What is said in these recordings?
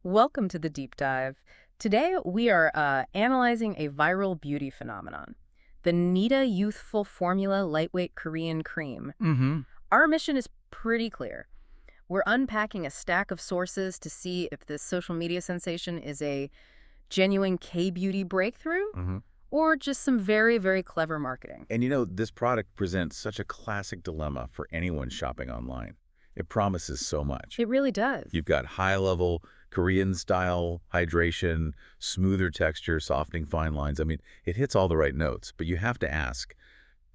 Welcome to the deep dive. Today we are analyzing a viral beauty phenomenon, the Nida Youthful Formula Lightweight Korean Cream. Mm-hmm. Our mission is pretty clear. We're unpacking a stack of sources to see if this social media sensation is a genuine K-beauty breakthrough Mm-hmm. or just some very, very clever marketing. And this product presents such a classic dilemma for anyone shopping online. It promises so much. It really does. You've got high-level Korean-style hydration, smoother texture, softening fine lines. I mean, it hits all the right notes, but you have to ask,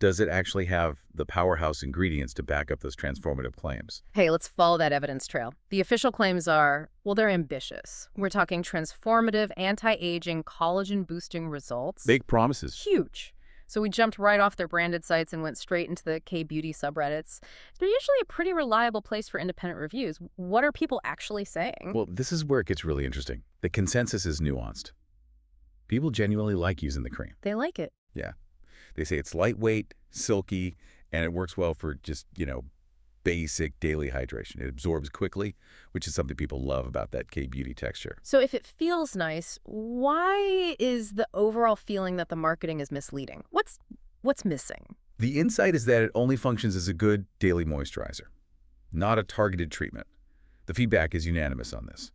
does it actually have the powerhouse ingredients to back up those transformative claims? Hey, let's follow that evidence trail. The official claims are, well, they're ambitious. We're talking transformative, anti-aging, collagen-boosting results. Big promises. Huge. So we jumped right off their branded sites and went straight into the K-beauty subreddits. They're usually a pretty reliable place for independent reviews. What are people actually saying? Well, this is where it gets really interesting. The consensus is nuanced. People genuinely like using the cream. They like it. Yeah. They say it's lightweight, silky, and it works well for just, basic daily hydration. It absorbs quickly, which is something people love about that K-beauty texture. So if it feels nice, why is the overall feeling that the marketing is misleading? What's missing? The insight is that it only functions as a good daily moisturizer, not a targeted treatment. The feedback is unanimous on this.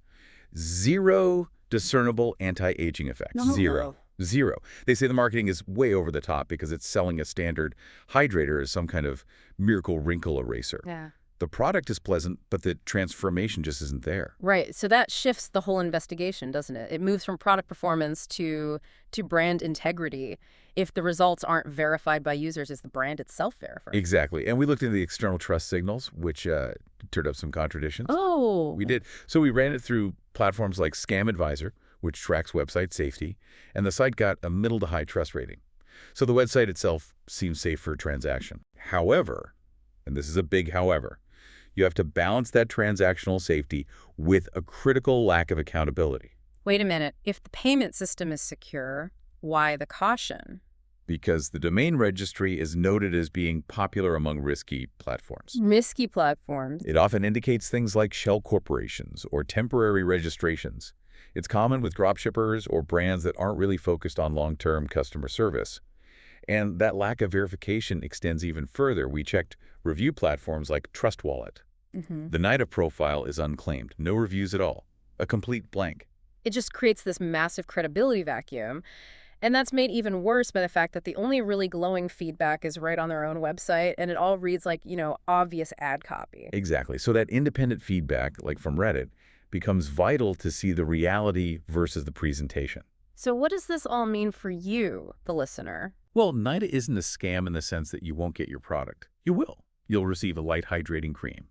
Zero discernible anti-aging effects. No. Zero. Zero. They say the marketing is way over the top because it's selling a standard hydrator as some kind of miracle wrinkle eraser. Yeah. The product is pleasant, but the transformation just isn't there. Right. So that shifts the whole investigation, doesn't it? It moves from product performance to brand integrity. If the results aren't verified by users, is the brand itself verified? Exactly. And we looked into the external trust signals, which turned up some contradictions. Oh. We did. So we ran it through platforms like Scam Advisor, which tracks website safety, and the site got a middle to high trust rating. So the website itself seems safe for a transaction. However, and this is a big however, you have to balance that transactional safety with a critical lack of accountability. Wait a minute. If the payment system is secure, why the caution? Because the domain registry is noted as being popular among risky platforms. Risky platforms. It often indicates things like shell corporations or temporary registrations. It's common with dropshippers or brands that aren't really focused on long-term customer service. And that lack of verification extends even further. We checked review platforms like Trust Wallet. The Nida profile is unclaimed, no reviews at all, a complete blank. It just creates this massive credibility vacuum. And that's made even worse by the fact that the only really glowing feedback is right on their own website, and it all reads like, obvious ad copy. Exactly. So that independent feedback, like from Reddit, becomes vital to see the reality versus the presentation. So what does this all mean for you, the listener? Well, Nida isn't a scam in the sense that you won't get your product. You will. You'll receive a light hydrating cream.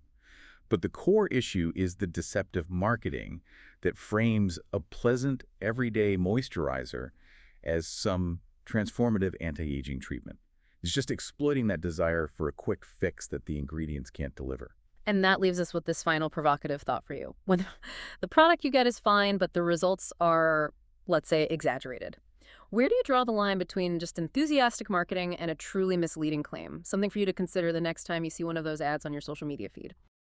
But the core issue is the deceptive marketing that frames a pleasant, everyday moisturizer as some transformative anti-aging treatment. It's just exploiting that desire for a quick fix that the ingredients can't deliver. And that leaves us with this final provocative thought for you. When the product you get is fine, but the results are, let's say, exaggerated. Where do you draw the line between just enthusiastic marketing and a truly misleading claim? Something for you to consider the next time you see one of those ads on your social media feed.